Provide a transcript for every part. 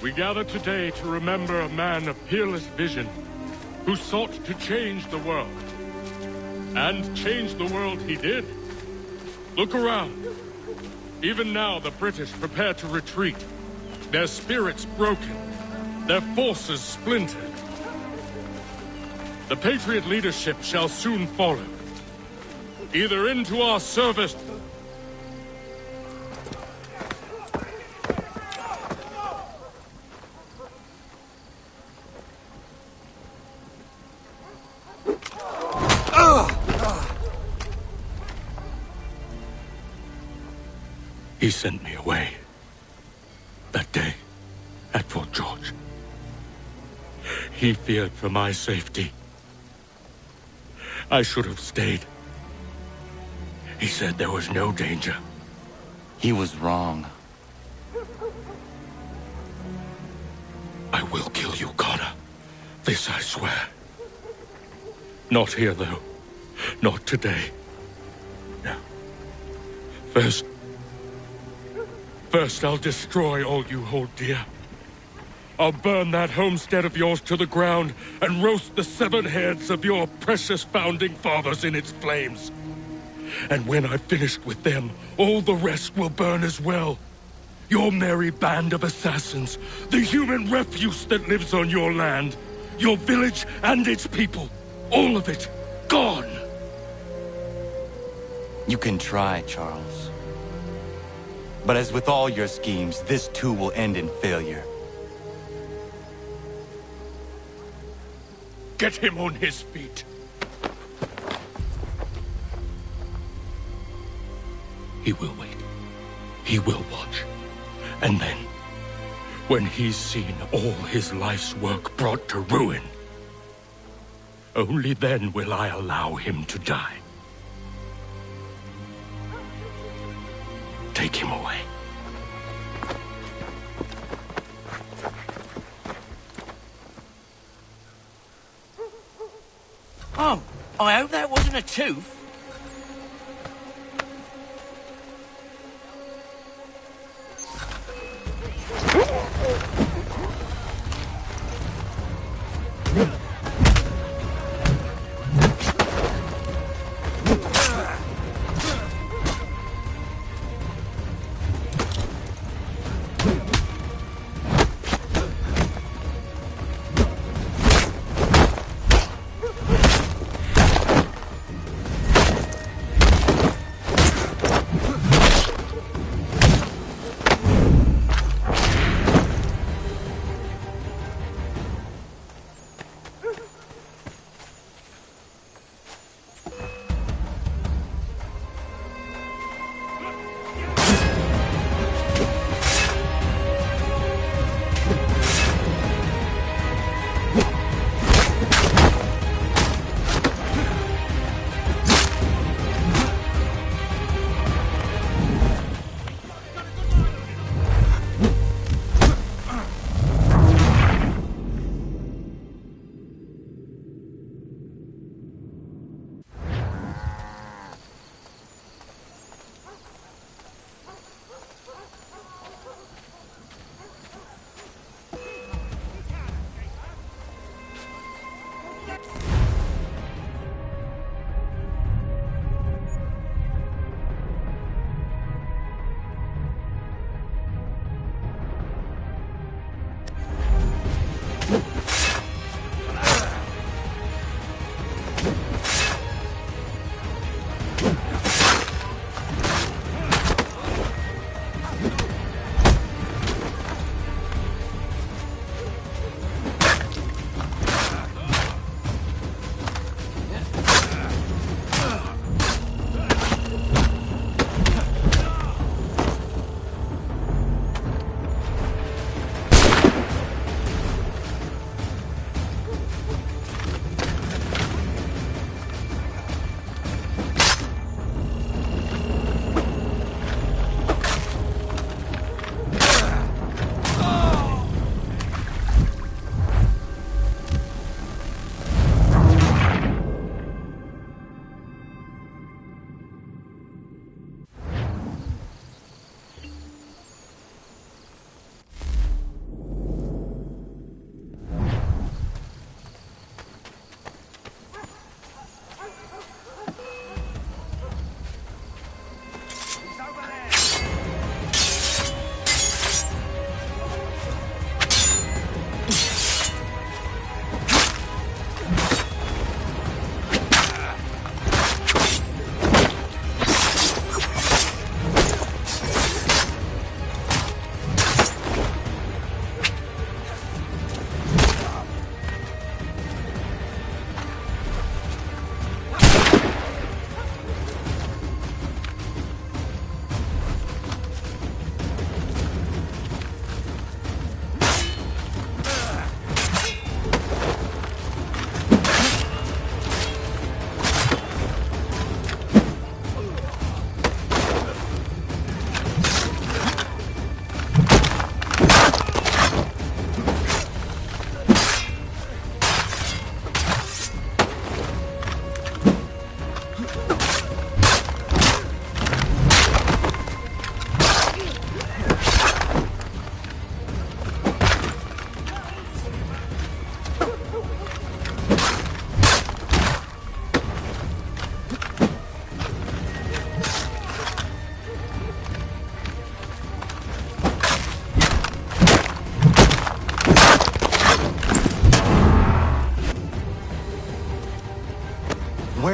We gather today to remember a man of peerless vision who sought to change the world. And change the world he did. Look around. Even now the British prepare to retreat. Their spirits broken. Their forces splintered. The Patriot leadership shall soon follow. Either into our service... He sent me away. That day, at Fort George. He feared for my safety. I should have stayed. He said there was no danger. He was wrong. I will kill you, Connor. This I swear. Not here, though. Not today. No. First, I'll destroy all you hold dear. I'll burn that homestead of yours to the ground and roast the severed heads of your precious founding fathers in its flames. And when I've finished with them, all the rest will burn as well. Your merry band of assassins, the human refuse that lives on your land, your village and its people, all of it, gone. You can try, Charles. But as with all your schemes, this too will end in failure. Get him on his feet. He will wait. He will watch. And then, when he's seen all his life's work brought to ruin, only then will I allow him to die. Take him away. Oh, I hope that wasn't a tooth.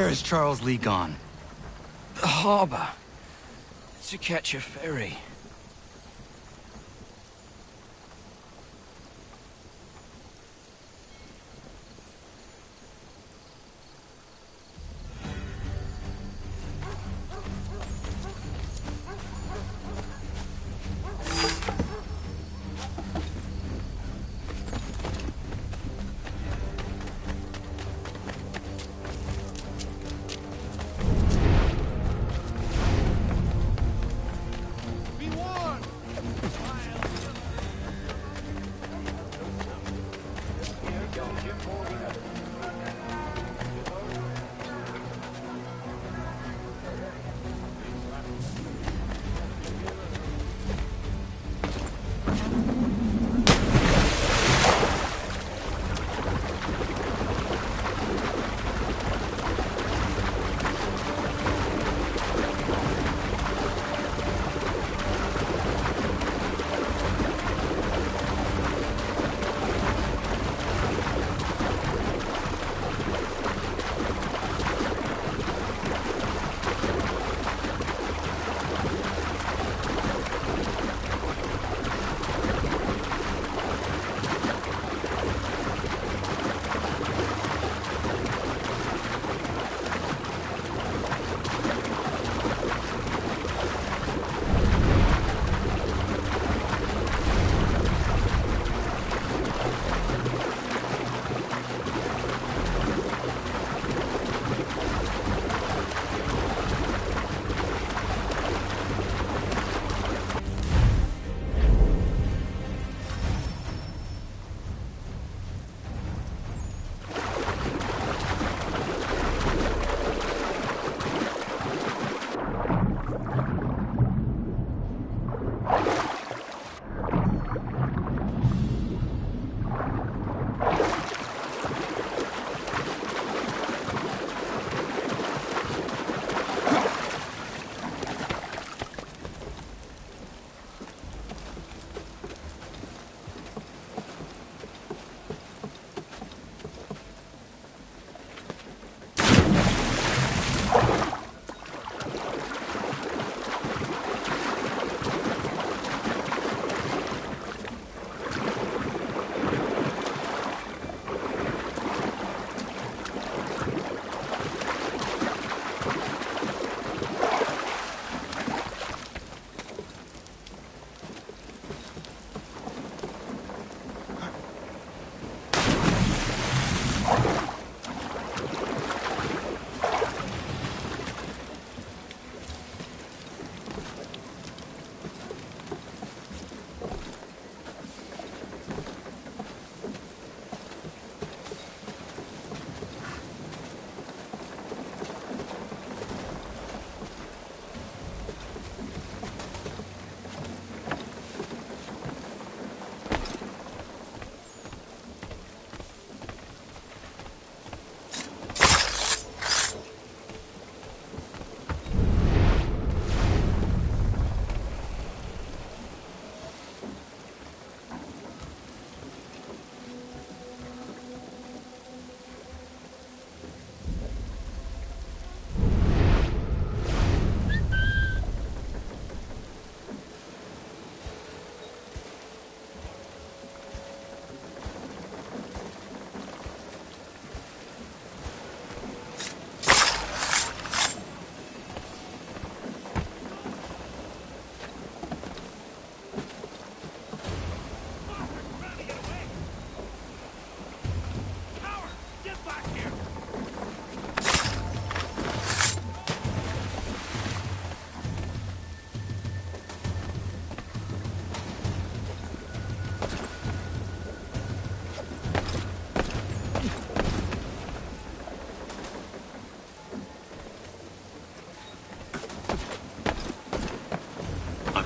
Where is Charles Lee gone? The harbor. To catch a ferry.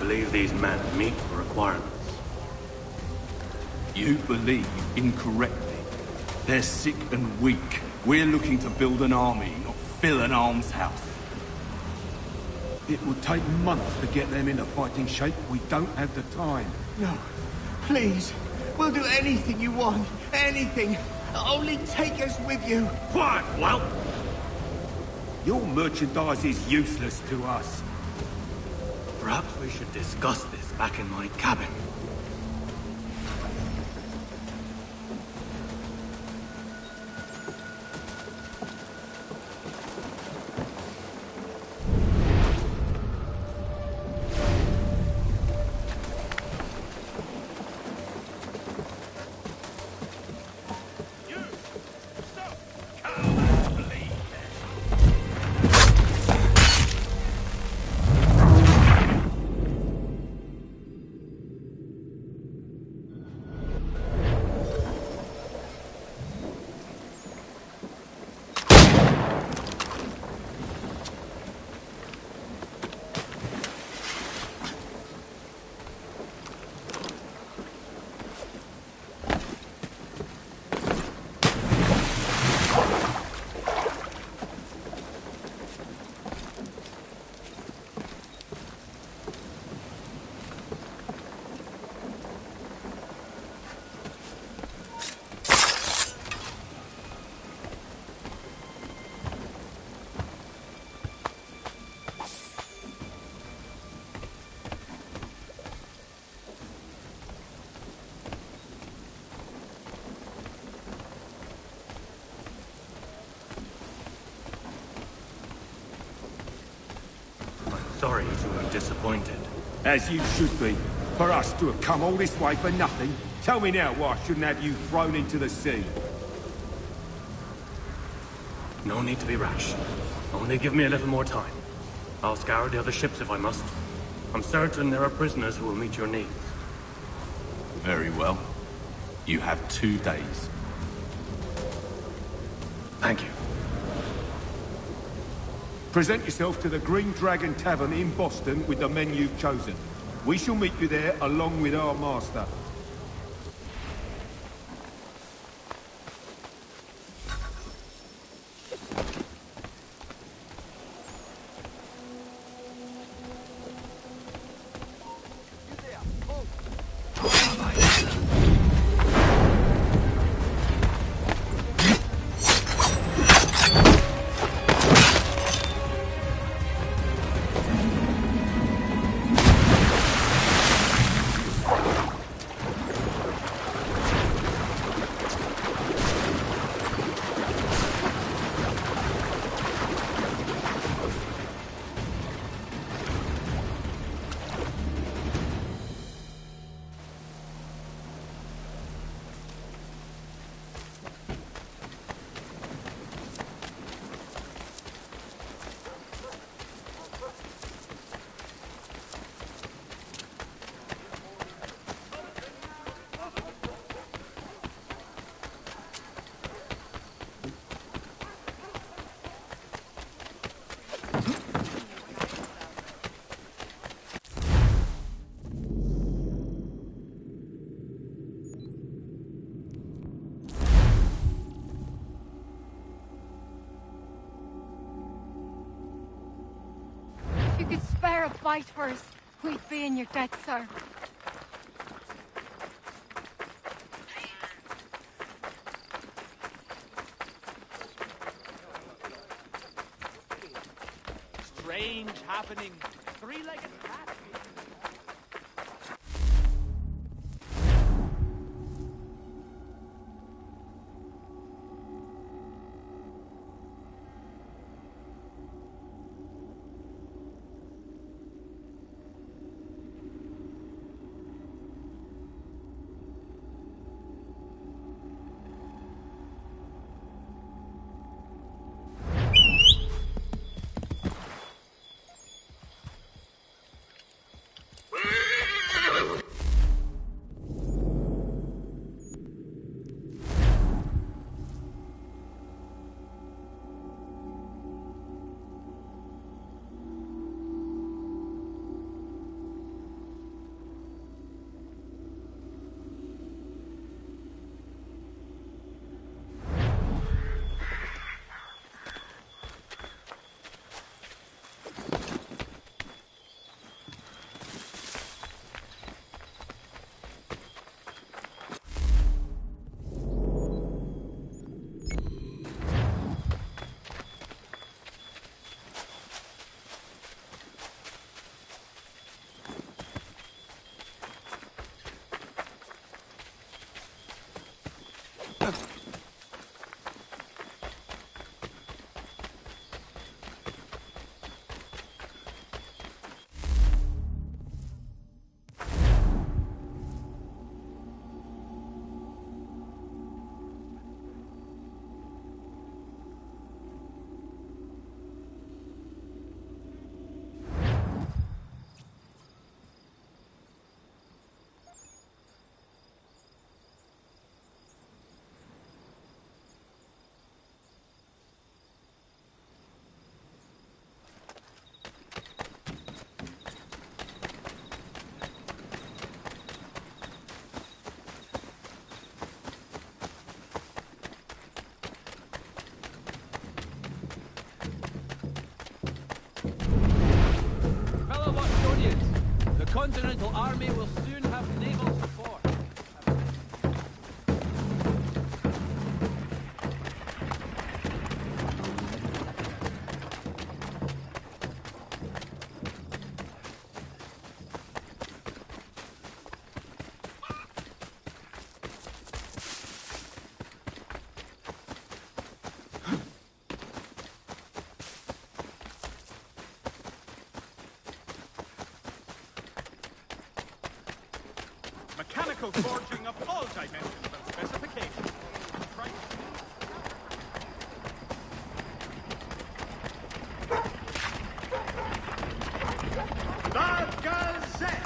believe these men meet the requirements. You believe incorrectly. They're sick and weak. We're looking to build an army, not fill an almshouse. It would take months to get them into fighting shape. We don't have the time. No. Please. We'll do anything you want. Anything. Only take us with you. Quiet, well. Your merchandise is useless to us. Perhaps we should discuss this back in my cabin. Sorry to have disappointed. As you should be. For us to have come all this way for nothing. Tell me now why I shouldn't have you thrown into the sea. No need to be rash. Only give me a little more time. I'll scour the other ships if I must. I'm certain there are prisoners who will meet your needs. Very well. You have 2 days. Thank you. Present yourself to the Green Dragon Tavern in Boston with the men you've chosen. We shall meet you there along with our master. If you could spare a bite for us, we'd be in your debt, sir. Strange happening. Three-legged cat. Auto forging of all dimensions and specifications. The Gazette!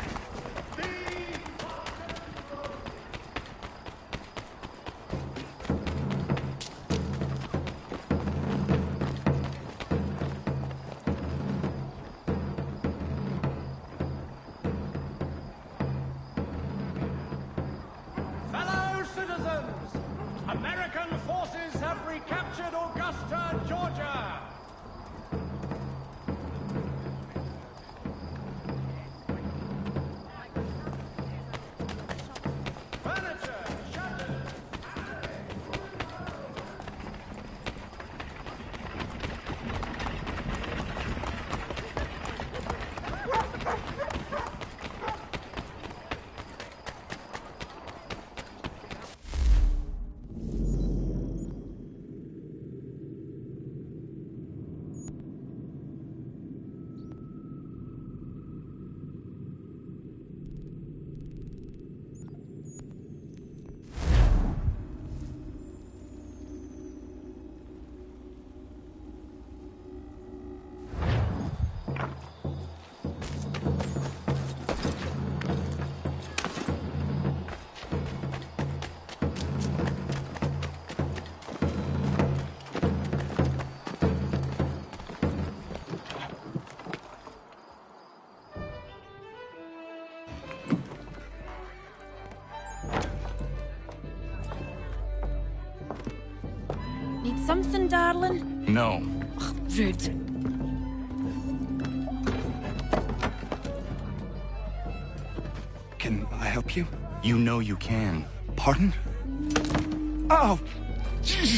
Fellow citizens, American forces have recaptured Augusta, Georgia. Furniture, shutters. Need something, darling? No. Rude. Can I help you? You know you can. Pardon? Oh!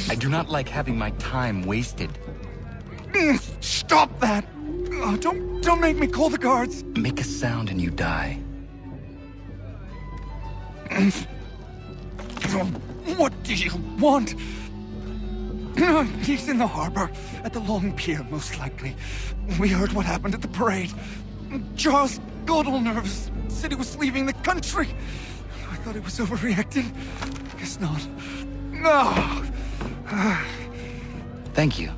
I do not like having my time wasted. Stop that! Oh, don't make me call the guards! Make a sound and you die. What do you want? He's in the harbor, at the Long Pier, most likely. We heard what happened at the parade. Charles got all nervous, said he was leaving the country. I thought he was overreacting. Guess not. No! Thank you.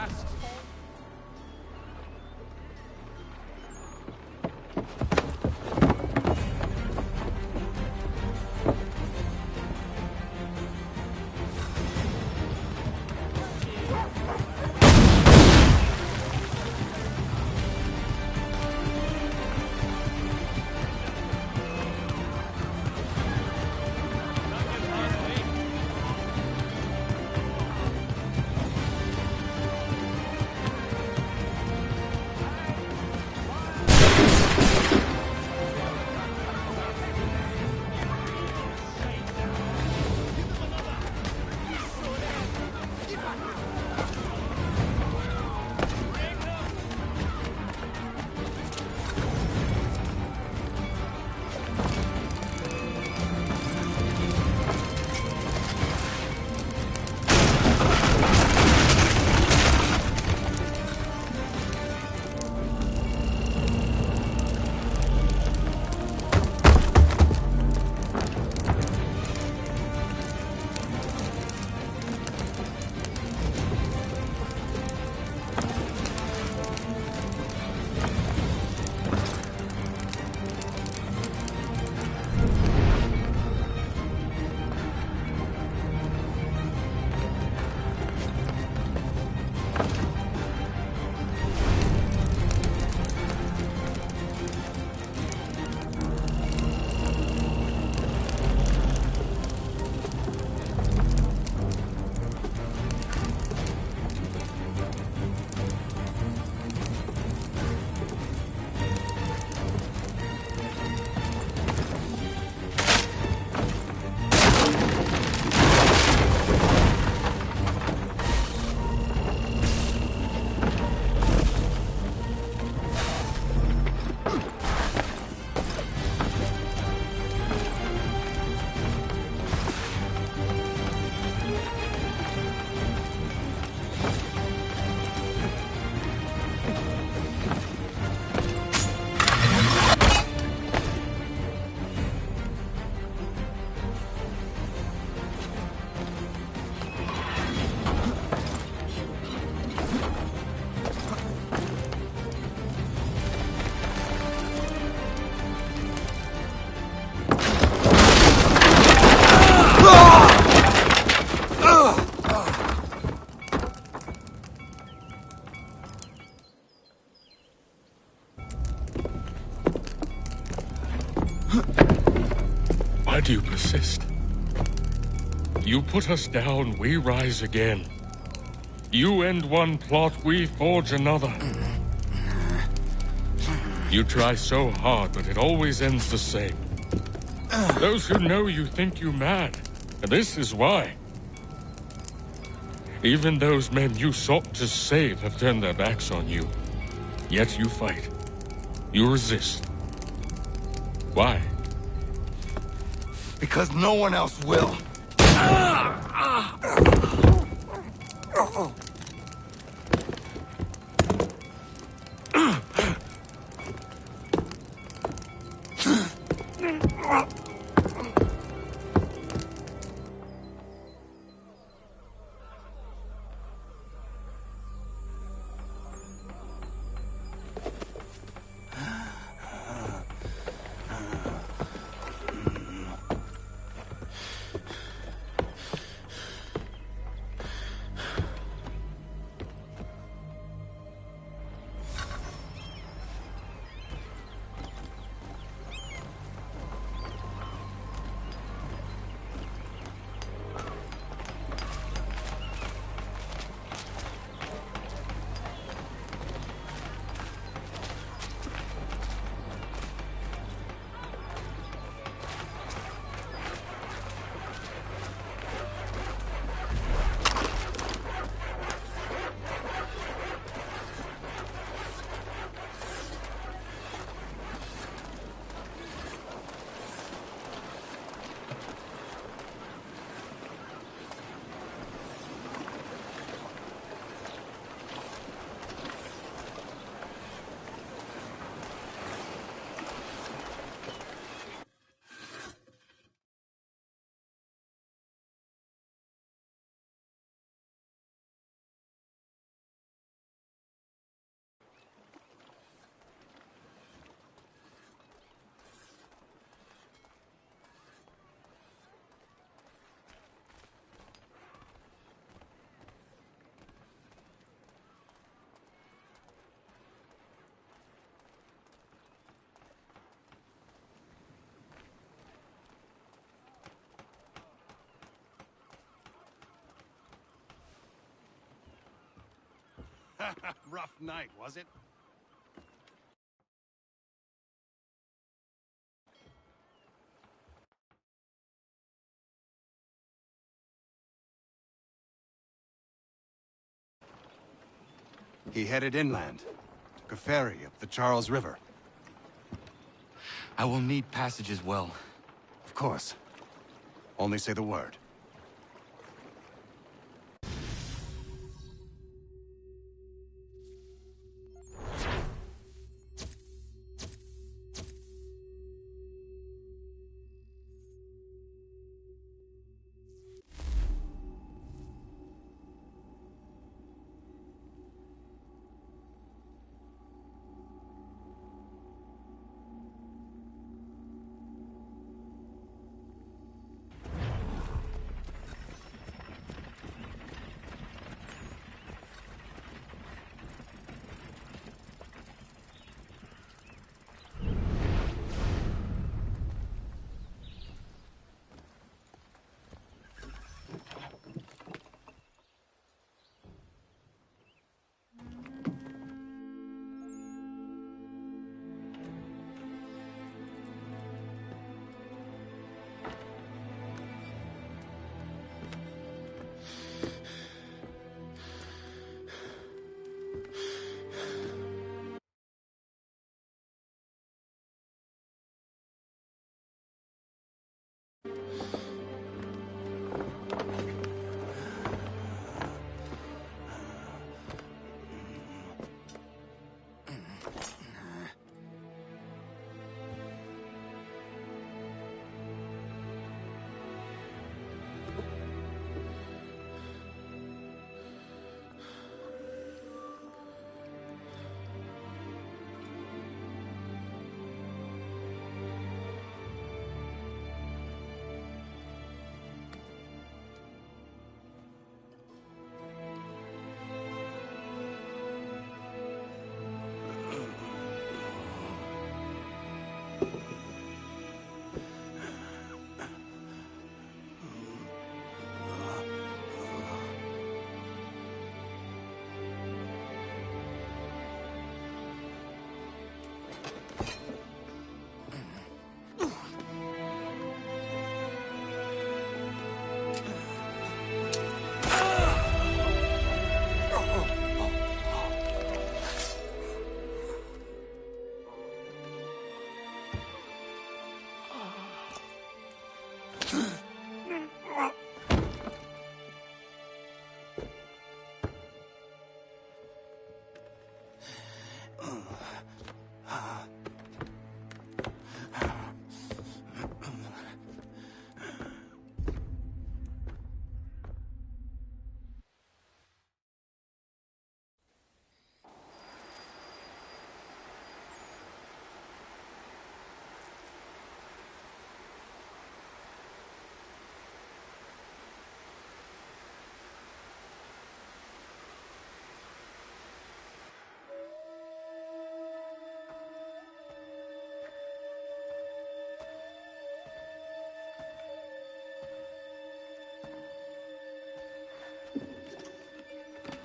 masks fall. Why do you persist? You put us down, we rise again. You end one plot, we forge another. You try so hard, but it always ends the same. Those who know you think you mad, and this is why. Even those men you sought to save have turned their backs on you. Yet you fight. You resist. Why? Because no one else will. Rough night, was it? He headed inland. Took a ferry up the Charles River. I will need passage as well. Of course. Only say the word.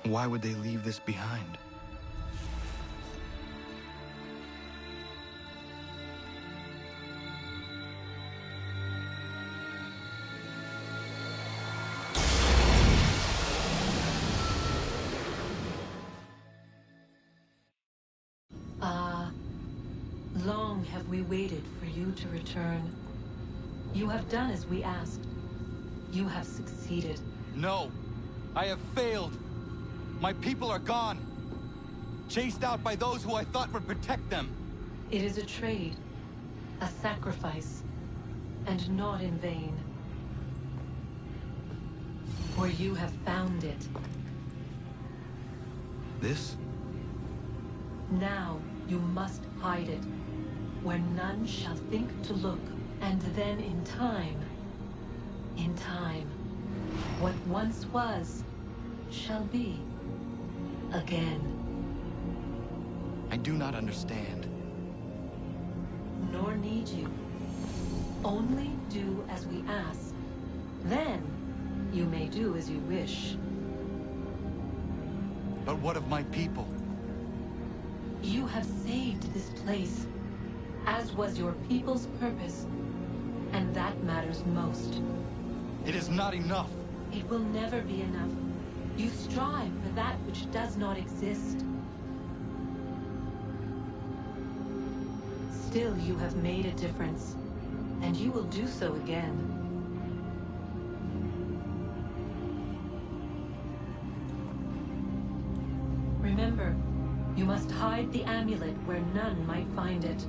Why would they leave this behind? Long have we waited for you to return. You have done as we asked. You have succeeded. No! I have failed! My people are gone! Chased out by those who I thought would protect them! It is a trade, a sacrifice, and not in vain. For you have found it. This? Now you must hide it, where none shall think to look, and then in time, what once was, shall be again. I do not understand. Nor need you. Only do as we ask. Then, you may do as you wish. But what of my people? You have saved this place, as was your people's purpose, and that matters most. It is not enough. It will never be enough. You strive for that which does not exist. Still, you have made a difference, and you will do so again. Remember, you must hide the amulet where none might find it.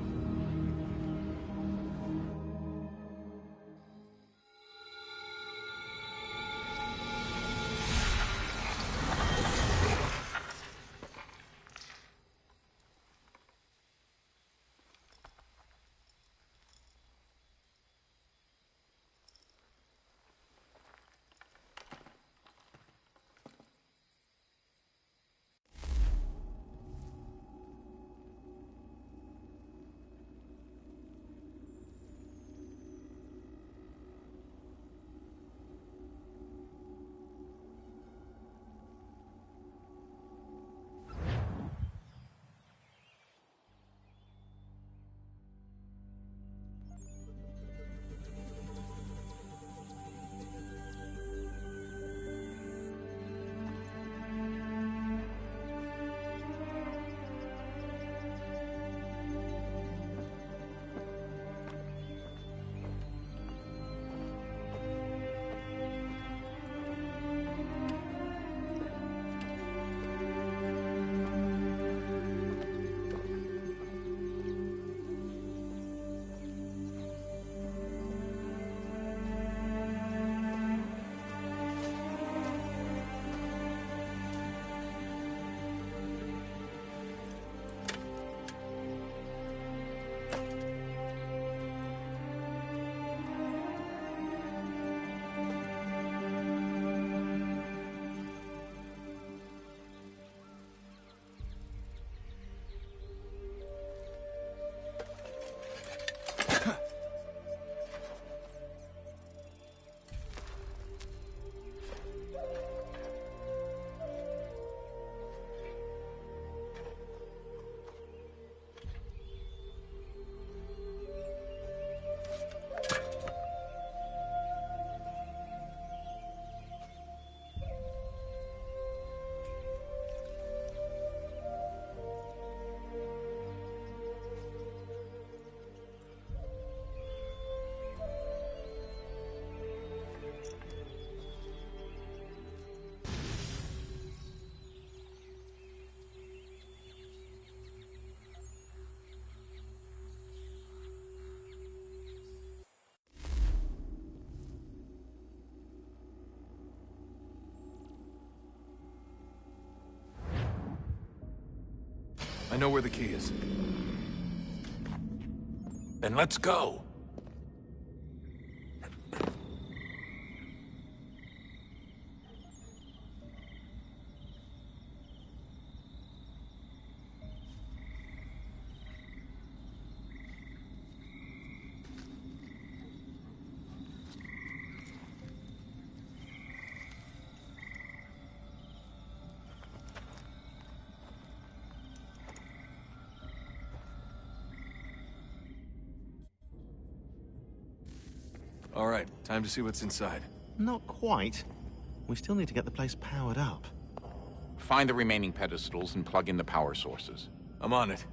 I know where the key is. Then let's go. All right, time to see what's inside. Not quite. We still need to get the place powered up. Find the remaining pedestals and plug in the power sources. I'm on it.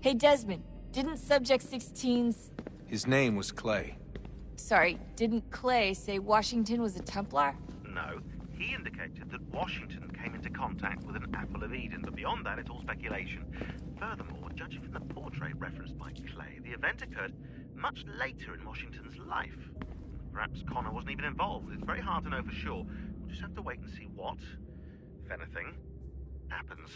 Hey, Desmond, didn't Subject 16's... His name was Clay. Sorry, didn't Clay say Washington was a Templar? No, he indicated that Washington came into contact with an Apple of Eden, but beyond that, it's all speculation. Furthermore, judging from the portrait referenced by Clay, the event occurred much later in Washington's life. Perhaps Connor wasn't even involved. It's very hard to know for sure. We'll just have to wait and see what, if anything, happens.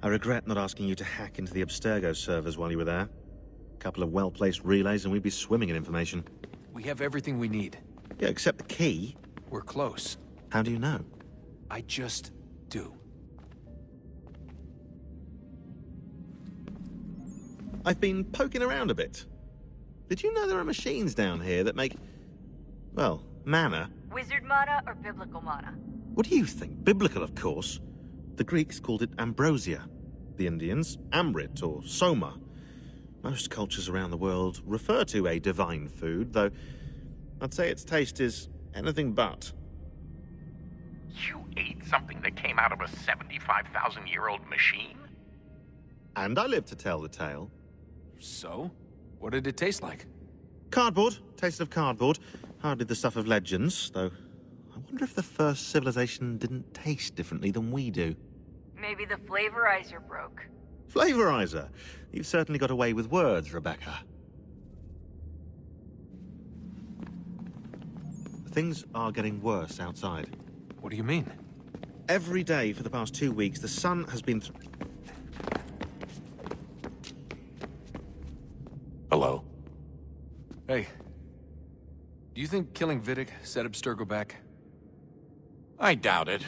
I regret not asking you to hack into the Abstergo servers while you were there. A couple of well-placed relays and we'd be swimming in information. We have everything we need. Yeah, except the key. We're close. How do you know? I just do. I've been poking around a bit. Did you know there are machines down here that make, well, mana? Wizard mana or biblical mana? What do you think? Biblical, of course. The Greeks called it ambrosia. The Indians, amrit or soma. Most cultures around the world refer to a divine food, though I'd say its taste is anything but. You ate something that came out of a 75,000-year-old machine? And I live to tell the tale. So? What did it taste like? Cardboard. Tasted of cardboard. Hardly the stuff of legends, though. I wonder if the first civilization didn't taste differently than we do. Maybe the flavorizer broke. Flavorizer? You've certainly got away with words, Rebecca. Things are getting worse outside. What do you mean? Every day for the past 2 weeks, the sun has been... Hello? Hey. Do you think killing Vidic set Abstergo back? I doubt it.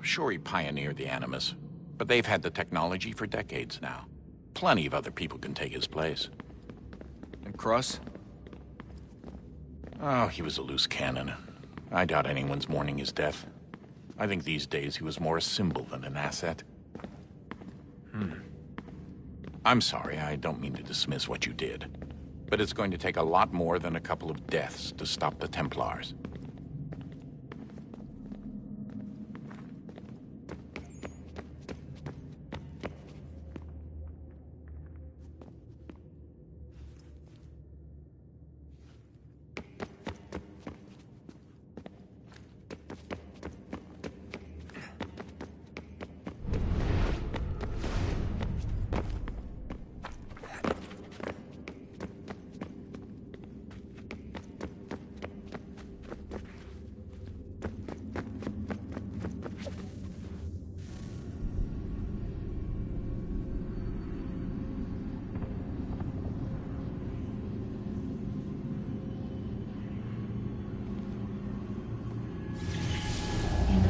Sure, he pioneered the Animus, but they've had the technology for decades now. Plenty of other people can take his place. And Cross? Oh, he was a loose cannon. I doubt anyone's mourning his death. I think these days he was more a symbol than an asset. I'm sorry, I don't mean to dismiss what you did. But it's going to take a lot more than a couple of deaths to stop the Templars.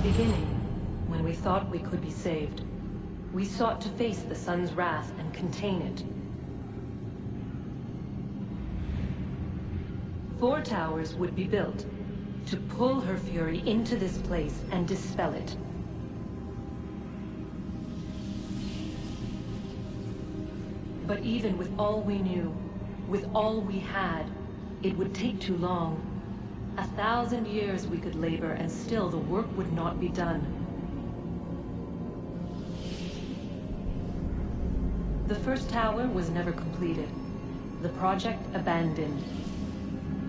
Beginning, when we thought we could be saved, we sought to face the sun's wrath and contain it. 4 towers would be built to pull her fury into this place and dispel it. But even with all we knew, with all we had, it would take too long. 1,000 years we could labor, and still the work would not be done. The first tower was never completed. The project abandoned.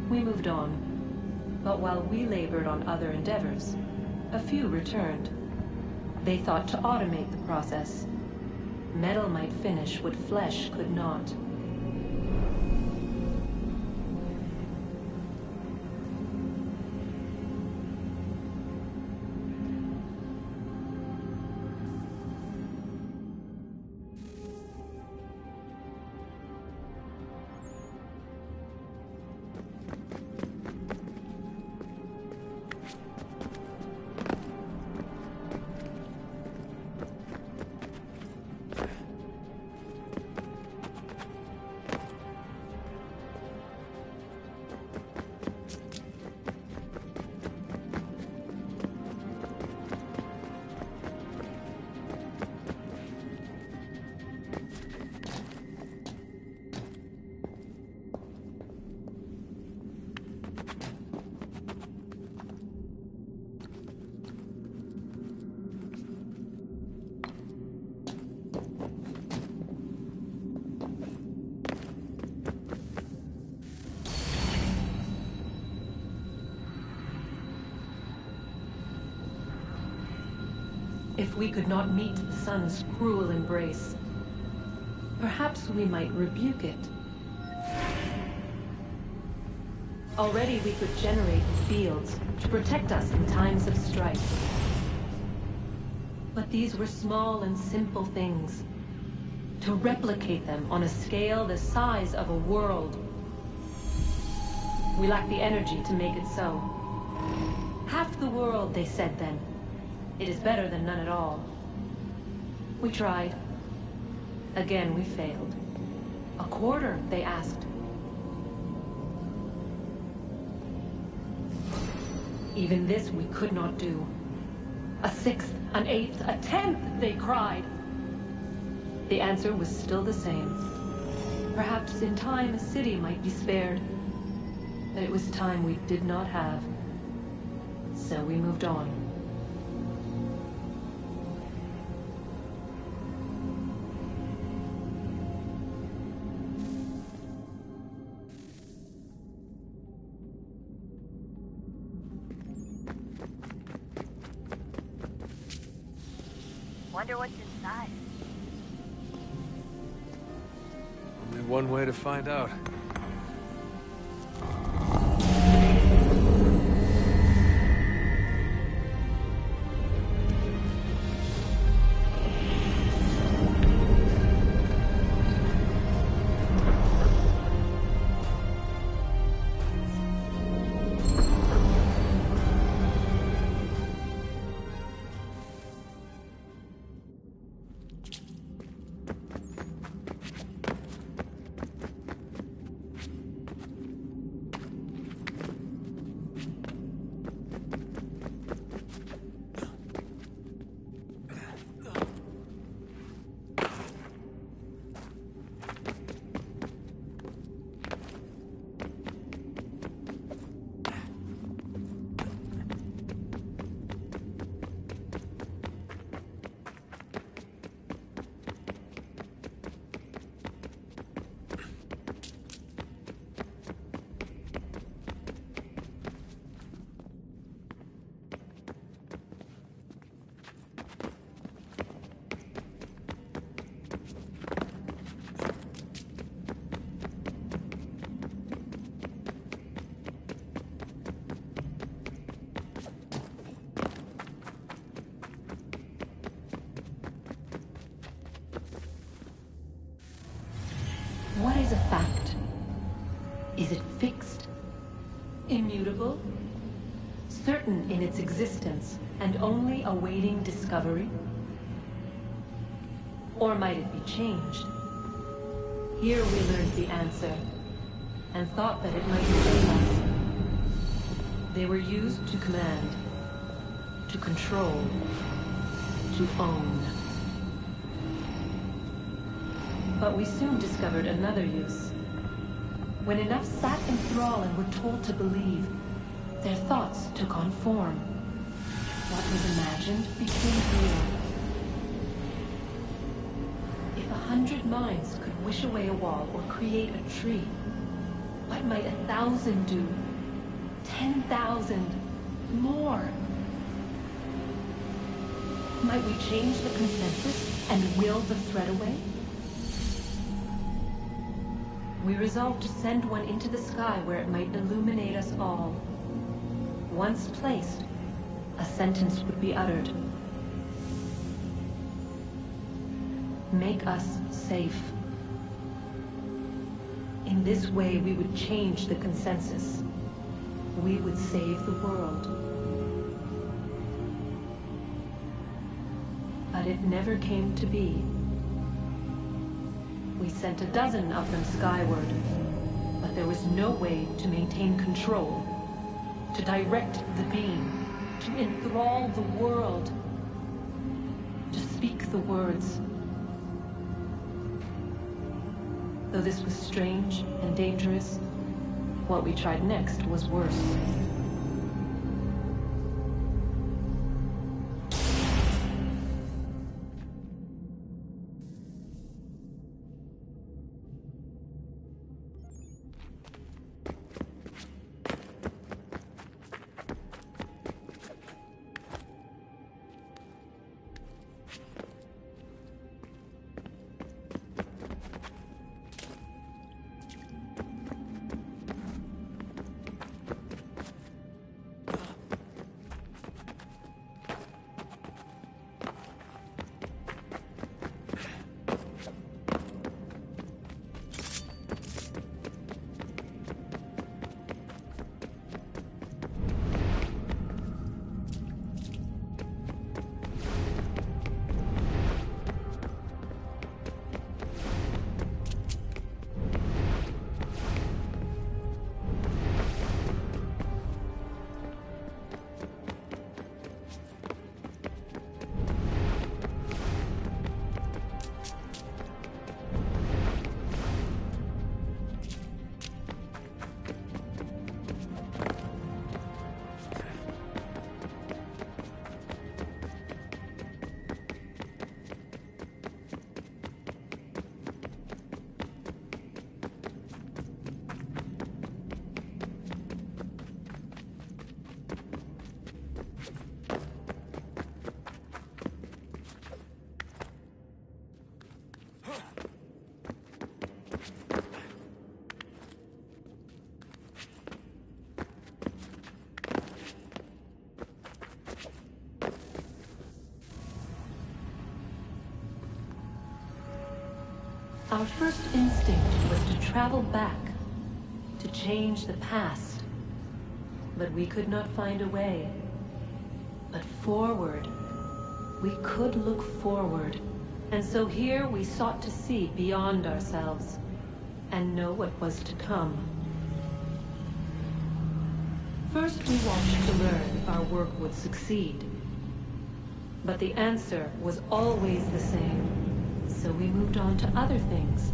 We moved on. But while we labored on other endeavors, a few returned. They thought to automate the process. Metal might finish what flesh could not. If we could not meet the sun's cruel embrace, perhaps we might rebuke it. Already we could generate fields to protect us in times of strife. But these were small and simple things. To replicate them on a scale the size of a world, we lack the energy to make it so. Half the world, they said then. It is better than none at all. We tried. Again, we failed. A quarter, they asked. Even this we could not do. A sixth, an eighth, a tenth, they cried. The answer was still the same. Perhaps in time a city might be spared. But it was time we did not have. So we moved on. Wonder what's inside. Only one way to find out. What is a fact? Is it fixed? Immutable? Certain in its existence and only awaiting discovery? Or might it be changed? Here we learned the answer, and thought that it might save us. They were used to command, to control, to own. But we soon discovered another use. When enough sat in thrall and were told to believe, their thoughts took on form. What was imagined became real. If 100 minds could wish away a wall or create a tree, what might 1,000 do? 10,000? More? Might we change the consensus and will the threat away? We resolved to send one into the sky where it might illuminate us all. Once placed, a sentence would be uttered. Make us safe. In this way, we would change the consensus. We would save the world. But it never came to be. We sent a dozen of them skyward, but there was no way to maintain control, to direct the beam, to enthrall the world, to speak the words. Though this was strange and dangerous, what we tried next was worse. Our first instinct was to travel back, to change the past. But we could not find a way. But forward, we could look forward. And so here we sought to see beyond ourselves, and know what was to come. First we watched to learn if our work would succeed. But the answer was always the same. So we moved on to other things.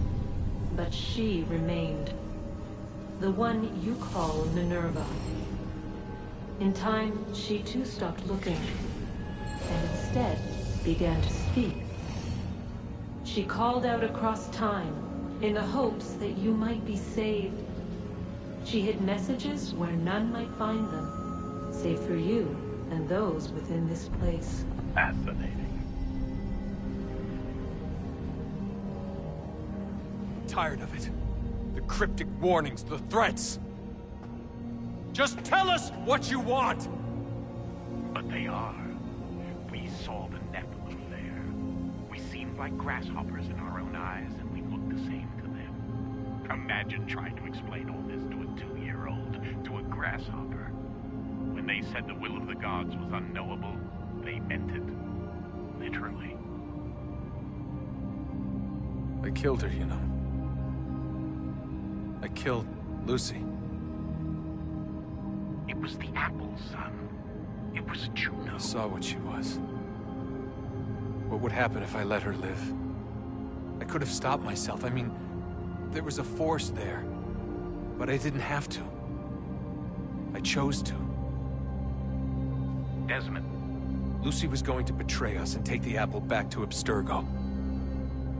But she remained. The one you call Minerva. In time, she too stopped looking, and instead began to speak. She called out across time, in the hopes that you might be saved. She hid messages where none might find them, save for you and those within this place. Fascinating. Tired of it. The cryptic warnings, the threats. Just tell us what you want! But they are. We saw the Nephilim there. We seemed like grasshoppers in our own eyes, and we looked the same to them. Imagine trying to explain all this to a 2-year-old, to a grasshopper. When they said the will of the gods was unknowable, they meant it. Literally. I killed her, you know. I killed Lucy. It was the apple, son. It was Juno. I saw what she was. What would happen if I let her live? I could have stopped myself. I mean, there was a force there. But I didn't have to. I chose to. Desmond. Lucy was going to betray us and take the apple back to Abstergo.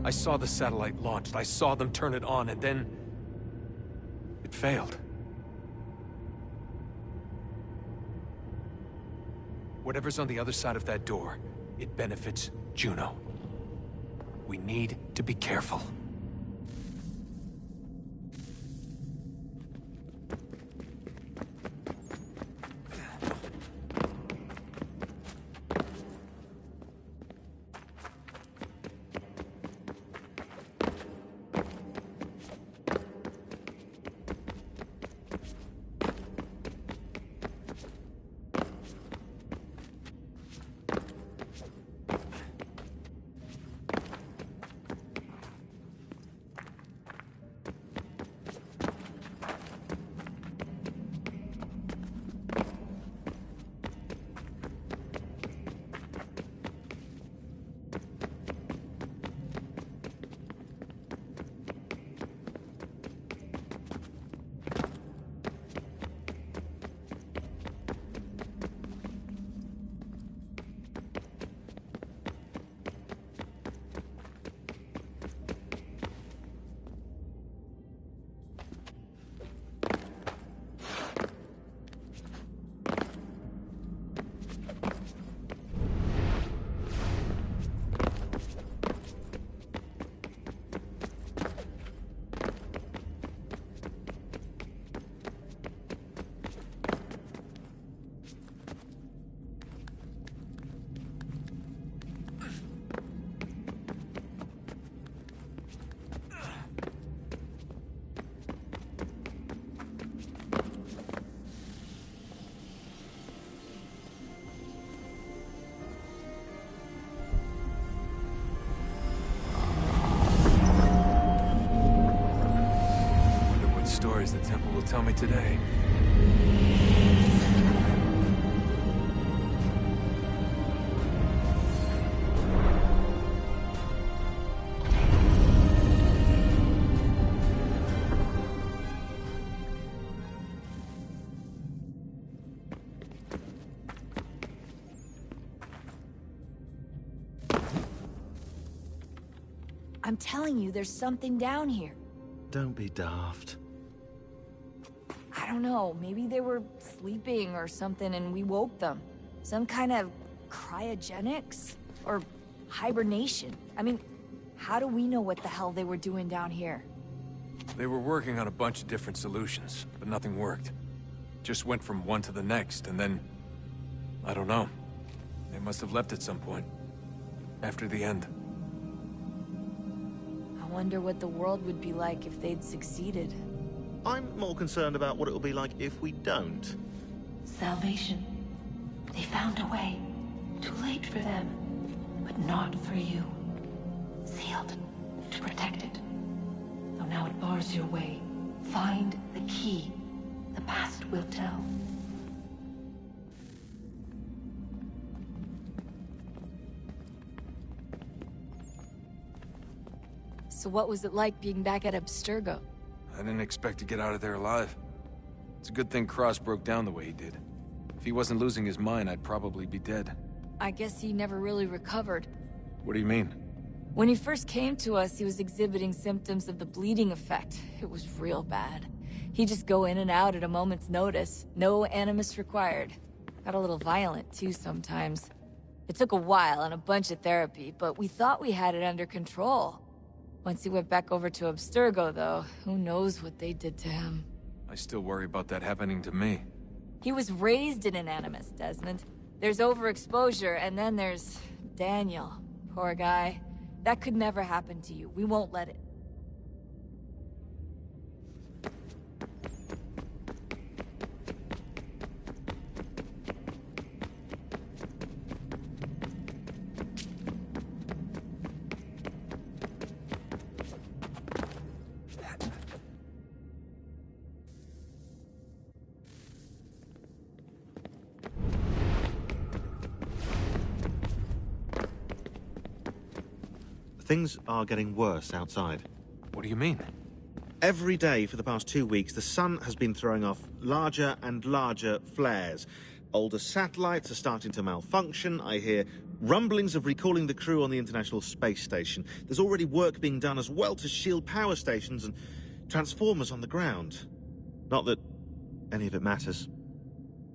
I saw the satellite launched. I saw them turn it on, and then... it failed. Whatever's on the other side of that door, it benefits Juno. We need to be careful. Stories the temple will tell me today. I'm telling you, there's something down here. Don't be daft. I don't know, maybe they were sleeping or something and we woke them. Some kind of cryogenics? Or hibernation? I mean, how do we know what the hell they were doing down here? They were working on a bunch of different solutions, but nothing worked. Just went from one to the next, and then... I don't know. They must have left at some point. After the end. I Wonder what the world would be like if they'd succeeded. I'm more concerned about what it'll be like if we don't. Salvation. They found a way. Too late for them, but not for you. Sealed to protect it. Though now it bars your way. Find the key. The past will tell. So what was it like being back at Abstergo? I didn't expect to get out of there alive. It's a good thing Cross broke down the way he did. If he wasn't losing his mind, I'd probably be dead. I guess he never really recovered. What do you mean? When he first came to us, he was exhibiting symptoms of the bleeding effect. It was real bad. He'd just go in and out at a moment's notice. No animus required. Got a little violent, too, sometimes. It took a while and a bunch of therapy, but we thought we had it under control. Once he went back over to Abstergo, though, who knows what they did to him. I still worry about that happening to me. He was raised in an animus, Desmond. There's overexposure, and then there's Daniel. Poor guy. That could never happen to you. We won't let it. Things are getting worse outside. What do you mean? Every day for the past 2 weeks, the sun has been throwing off larger and larger flares. Older satellites are starting to malfunction. I hear rumblings of recalling the crew on the International Space Station. There's already work being done as well to shield power stations and transformers on the ground. Not that any of it matters.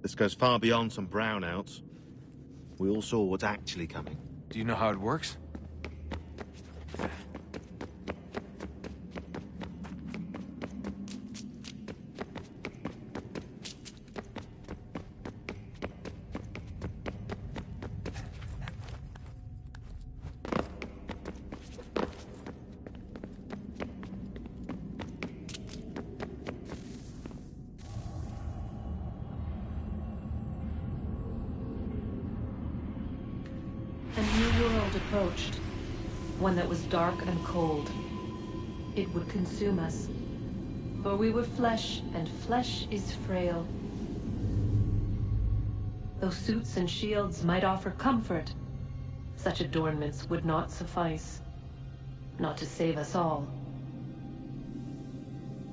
This goes far beyond some brownouts. We all saw what's actually coming. Do you know how it works? A new world approached. One that was dark and cold. It would consume us. For we were flesh, and flesh is frail. Though suits and shields might offer comfort, such adornments would not suffice. Not to save us all.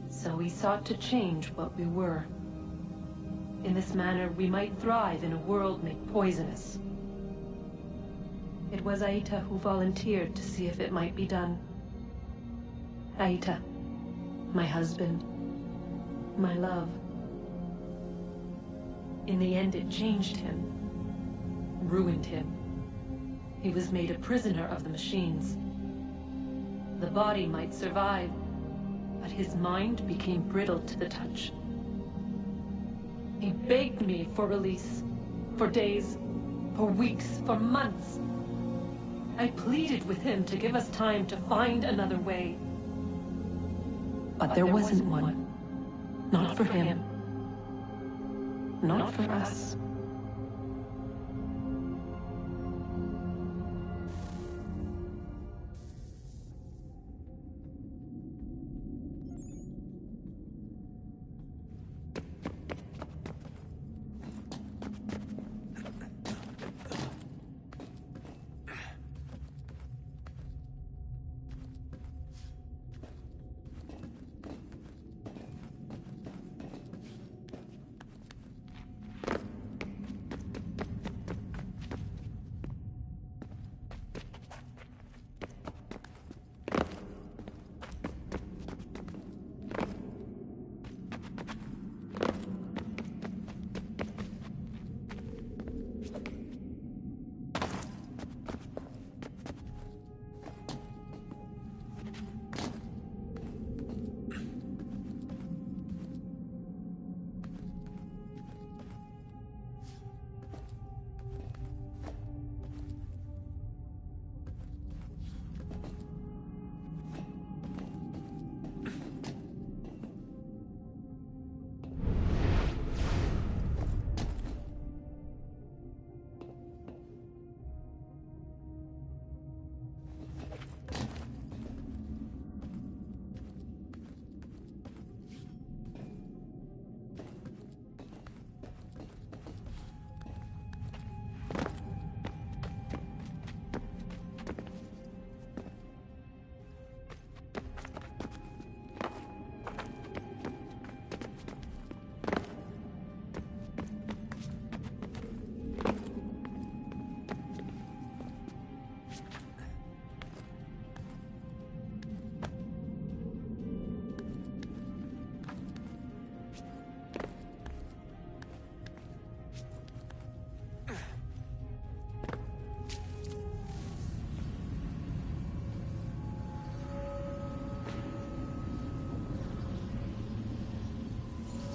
So we sought to change what we were. In this manner, we might thrive in a world made poisonous. It was Aita who volunteered to see if it might be done. Aita, my husband, my love. In the end, it changed him, ruined him. He was made a prisoner of the machines. The body might survive, but his mind became brittle to the touch. He begged me for release, for days, for weeks, for months. I pleaded with him to give us time to find another way. But there wasn't one. Not for him. Not for us.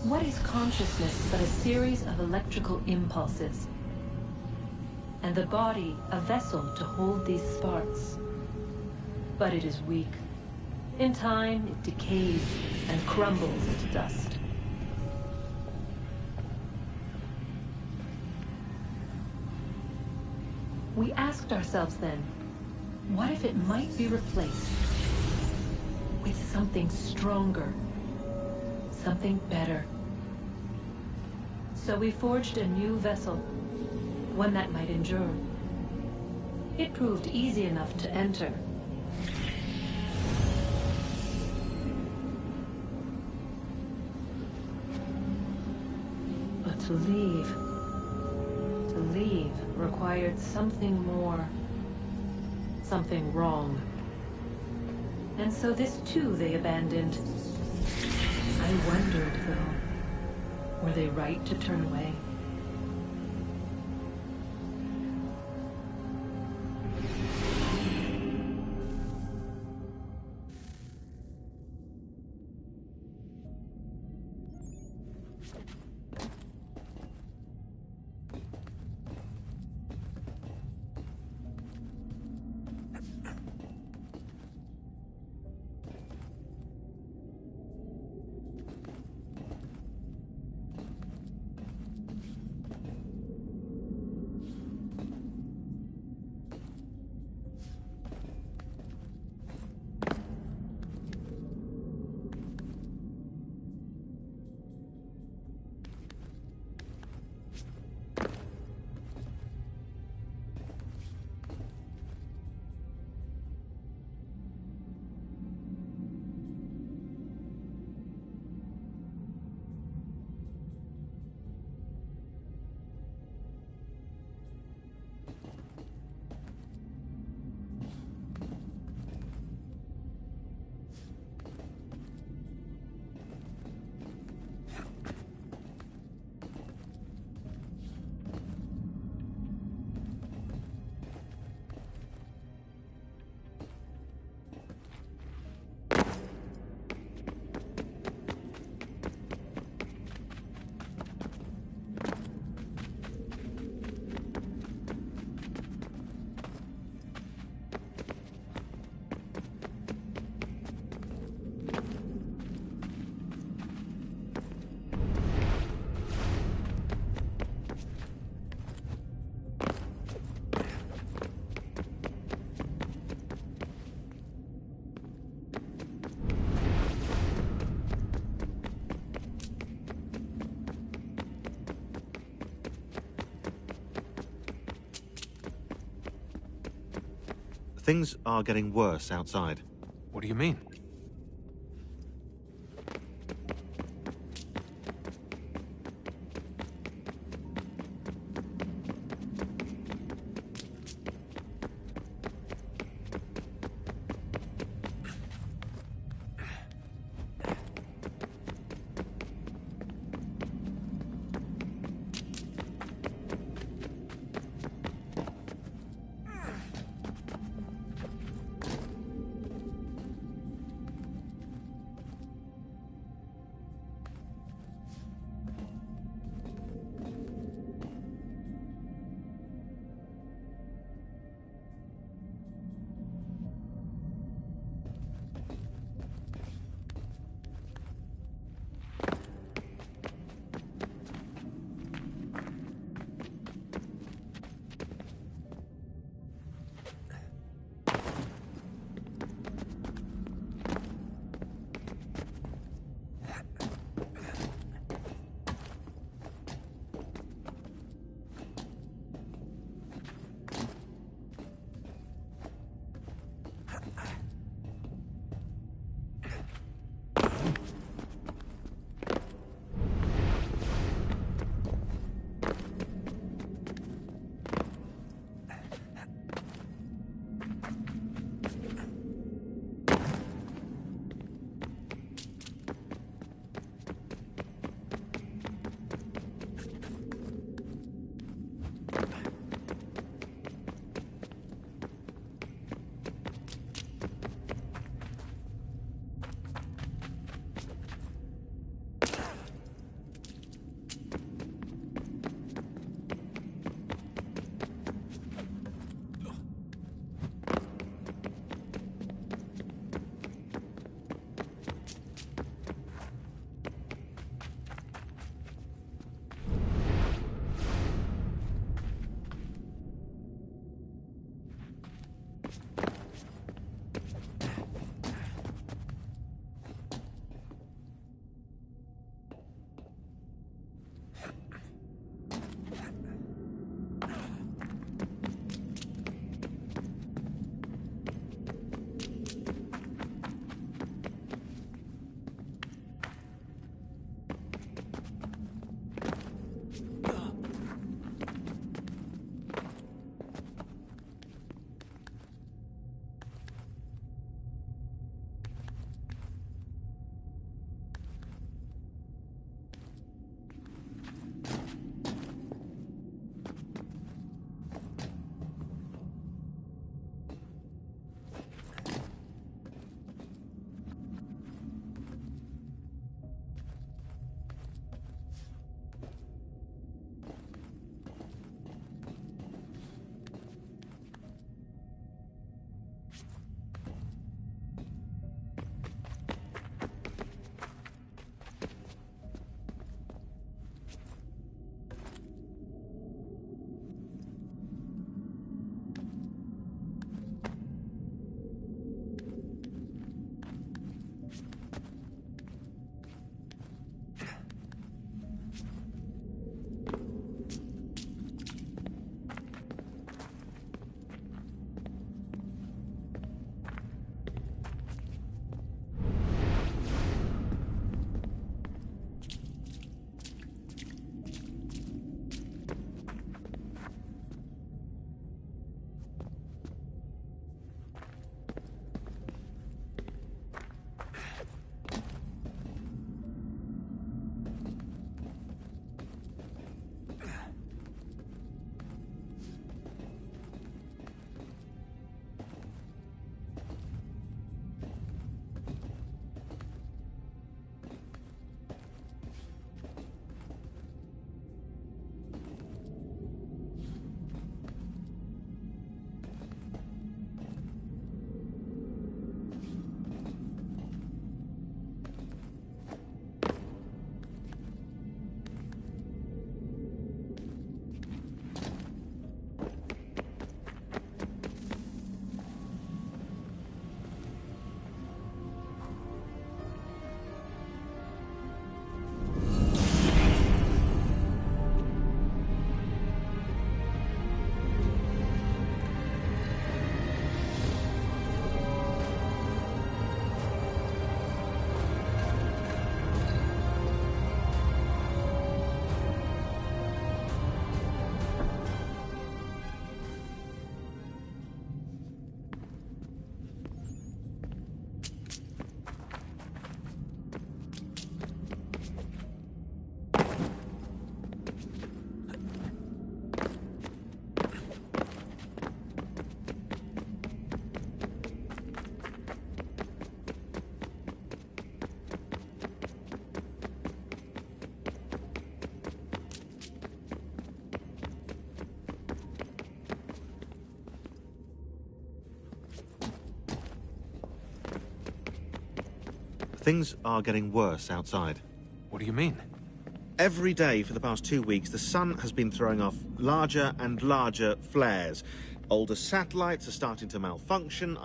What is consciousness but a series of electrical impulses? And the body a vessel to hold these sparks. But it is weak. In time, it decays and crumbles into dust. We asked ourselves then, what if it might be replaced with something stronger, something better? So we forged a new vessel, one that might endure. It proved easy enough to enter. But to leave required something more, something wrong. And so this too they abandoned. I wondered, though, were they right to turn away? Things are getting worse outside. What do you mean? Things are getting worse outside. What do you mean? Every day for the past 2 weeks, the sun has been throwing off larger and larger flares. Older satellites are starting to malfunction.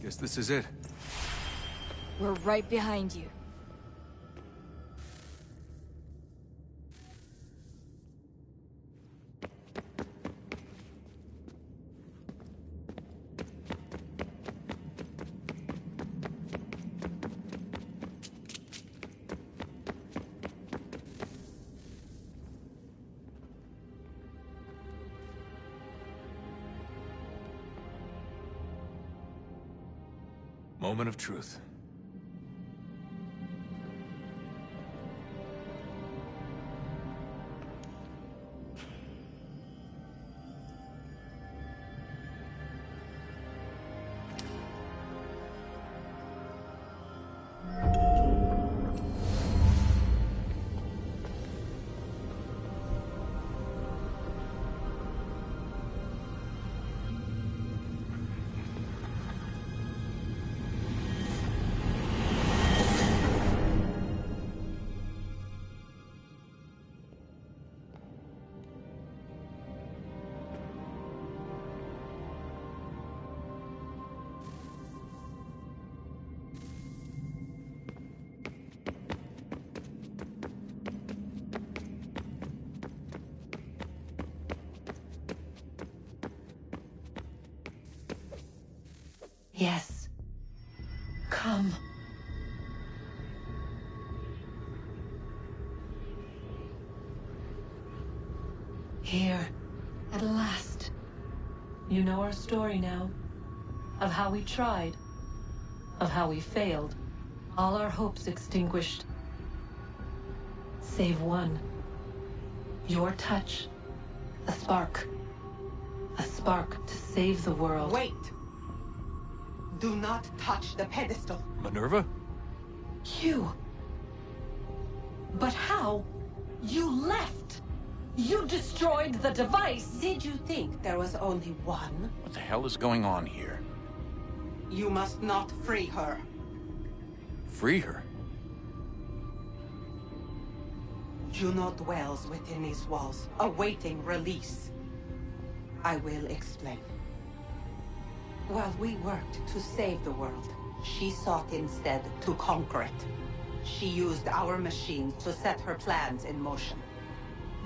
Guess this is it. We're right behind you. Moment of truth. Yes. Come. Here, at last. You know our story now. Of how we tried. Of how we failed. All our hopes extinguished. Save one. Your touch. A spark. A spark to save the world. Wait! Do not touch the pedestal. Minerva? You. But how? You left! You destroyed the device! Did you think there was only one? What the hell is going on here? You must not free her. Free her? Juno dwells within these walls, awaiting release. I will explain. While we worked to save the world, she sought instead to conquer it. She used our machines to set her plans in motion.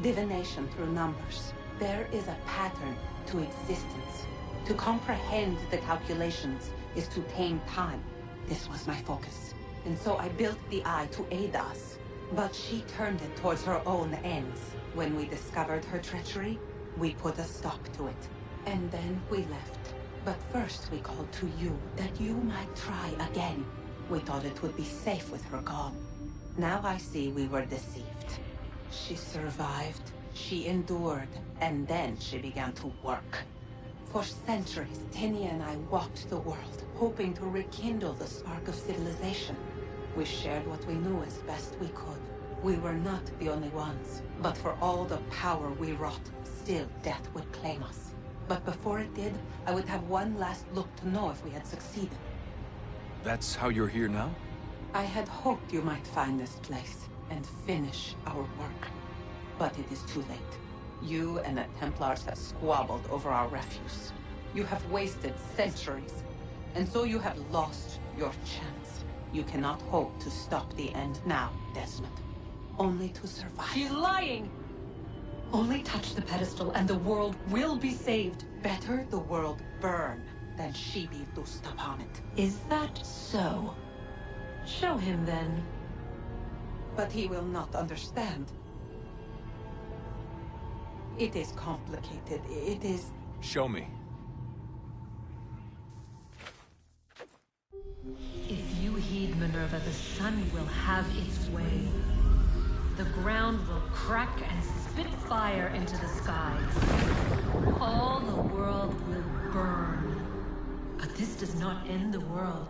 Divination through numbers. There is a pattern to existence. To comprehend the calculations is to tame time. This was my focus. And so I built the eye to aid us. But she turned it towards her own ends. When we discovered her treachery, we put a stop to it. And then we left. But first we called to you, that you might try again. We thought it would be safe with her gone. Now I see we were deceived. She survived, she endured, and then she began to work. For centuries, Tinia and I walked the world, hoping to rekindle the spark of civilization. We shared what we knew as best we could. We were not the only ones, but for all the power we wrought, still death would claim us. But before it did, I would have one last look to know if we had succeeded. That's how you're here now? I had hoped you might find this place and finish our work. But it is too late. You and the Templars have squabbled over our refuse. You have wasted centuries, and so you have lost your chance. You cannot hope to stop the end now, Desmond. Only to survive. She's lying! Only touch the pedestal and the world will be saved. Better the world burn than she be loosed upon it. Is that so? Show him then. But he will not understand. It is complicated. It is... Show me. If you heed Minerva, the sun will have its way. The ground will crack and spit fire into the skies. All the world will burn. But this does not end the world,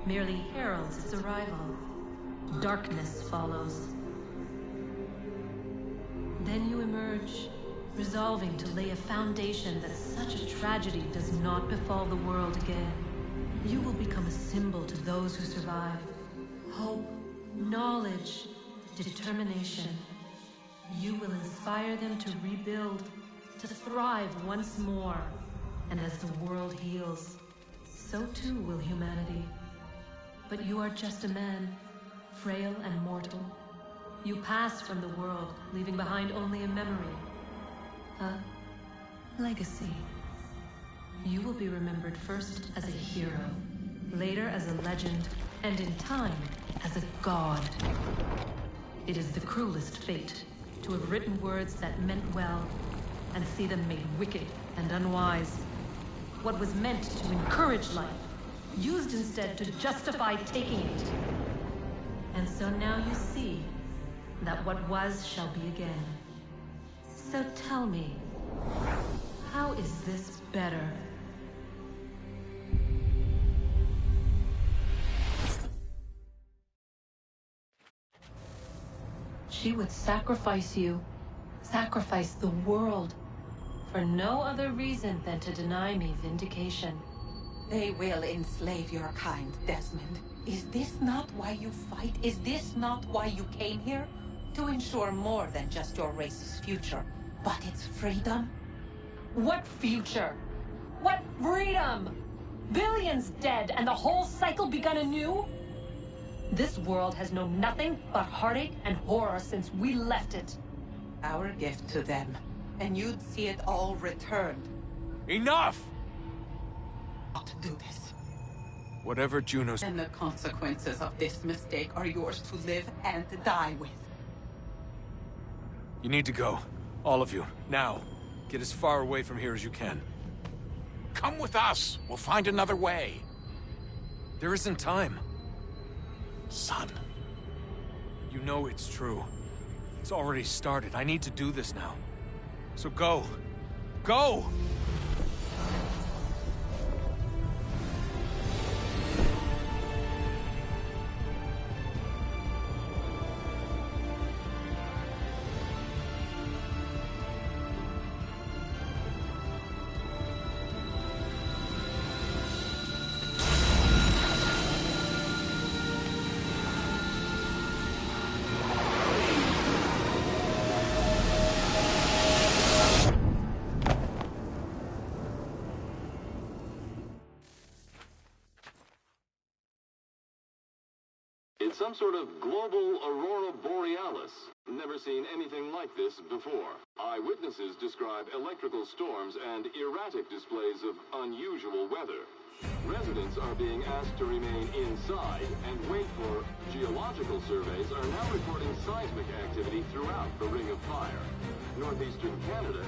merely heralds its arrival. Darkness follows. Then you emerge, resolving to lay a foundation that such a tragedy does not befall the world again. You will become a symbol to those who survive. Hope, knowledge, determination. You will inspire them to rebuild, to thrive once more. And as the world heals, so too will humanity. But you are just a man, frail and mortal. You pass from the world, leaving behind only a memory. A legacy. You will be remembered first as a hero, later as a legend, and in time, as a god. It is the cruelest fate, to have written words that meant well, and see them made wicked and unwise. What was meant to encourage life, used instead to justify taking it. And so now you see that what was shall be again. So tell me, how is this better? She would sacrifice you, sacrifice the world, for no other reason than to deny me vindication. They will enslave your kind, Desmond. Is this not why you fight? Is this not why you came here? To ensure more than just your race's future, but its freedom? What future? What freedom? Billions dead and the whole cycle begun anew? This world has known nothing but heartache and horror since we left it. Our gift to them, and you'd see it all returned. Enough! Not do this. Whatever Juno's... And the consequences of this mistake are yours to live and die with. You need to go. All of you. Now. Get as far away from here as you can. Come with us. We'll find another way. There isn't time. Son. You know it's true. It's already started. I need to do this now. So go. Go! It's some sort of global aurora borealis. Never seen anything like this before. Eyewitnesses describe electrical storms and erratic displays of unusual weather. Residents are being asked to remain inside and wait for geological surveys are now reporting seismic activity throughout the Ring of Fire. Northeastern Canada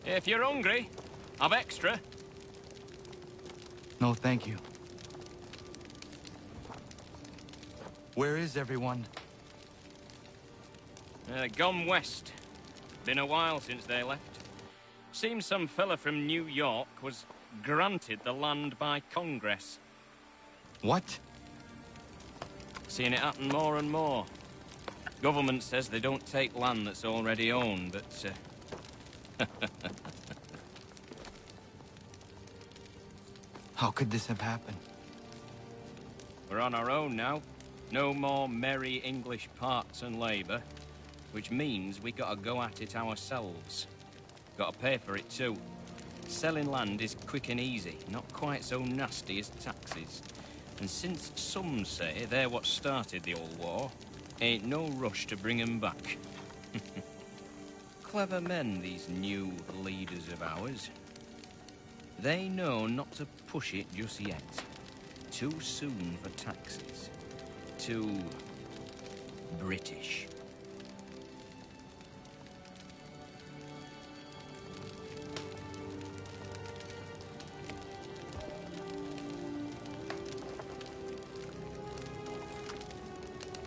If you're hungry, I've extra. No, thank you. Where is everyone? Gone west. Been a while since they left. Seems some fella from New York was granted the land by Congress. What? Seeing it happen more and more. Government says they don't take land that's already owned, but... How could this have happened? We're on our own now. No more merry English parts and labour. Which means we gotta go at it ourselves. Gotta pay for it too. Selling land is quick and easy, not quite so nasty as taxes. And since some say they're what started the old war, ain't no rush to bring 'em back. Clever men, these new leaders of ours. They know not to push it just yet. Too soon for taxes. Too... British.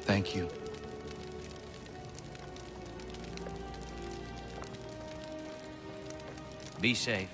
Thank you. Be safe.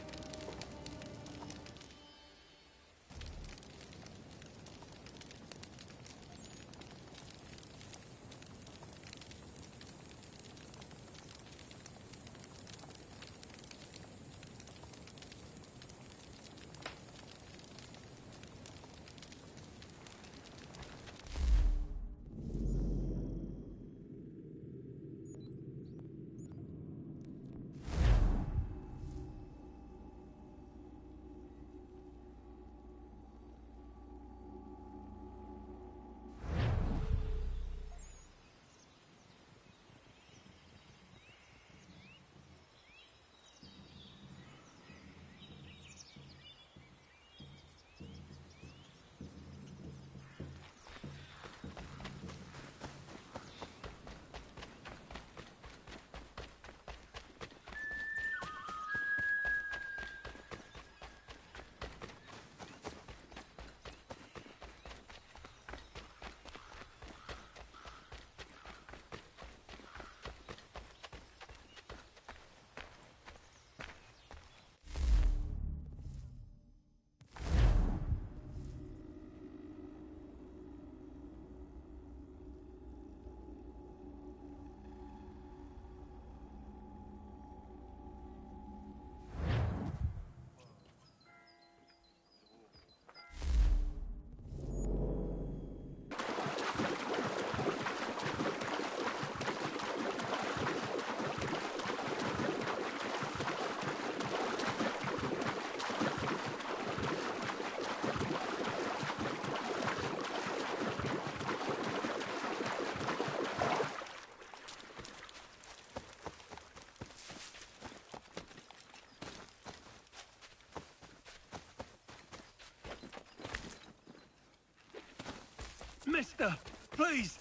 Mister, please,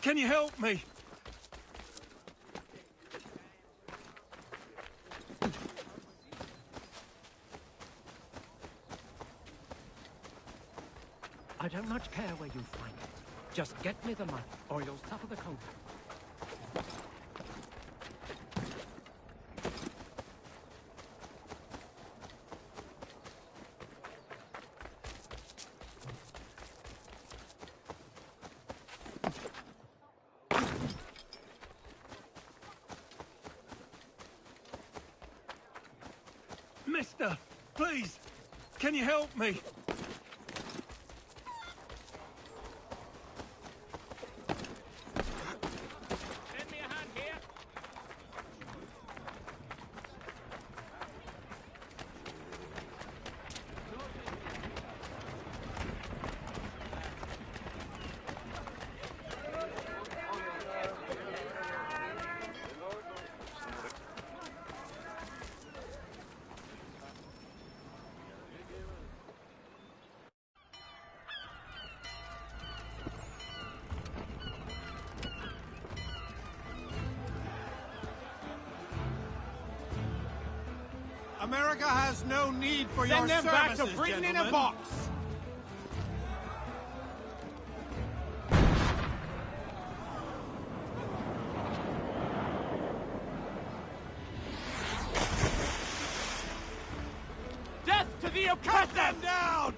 can you help me? I don't much care where you find it. Just get me the money, or you'll suffer the contact. Mister, please, can you help me? Lend me a hand here. America has no need for Send your them back to services, Britain in a gentlemen. box! Death to the oppressor! Cut them down!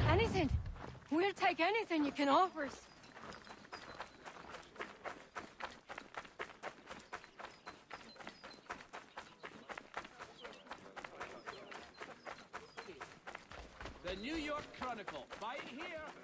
Anything. We'll take anything you can offer us. The New York Chronicle. Buy it here.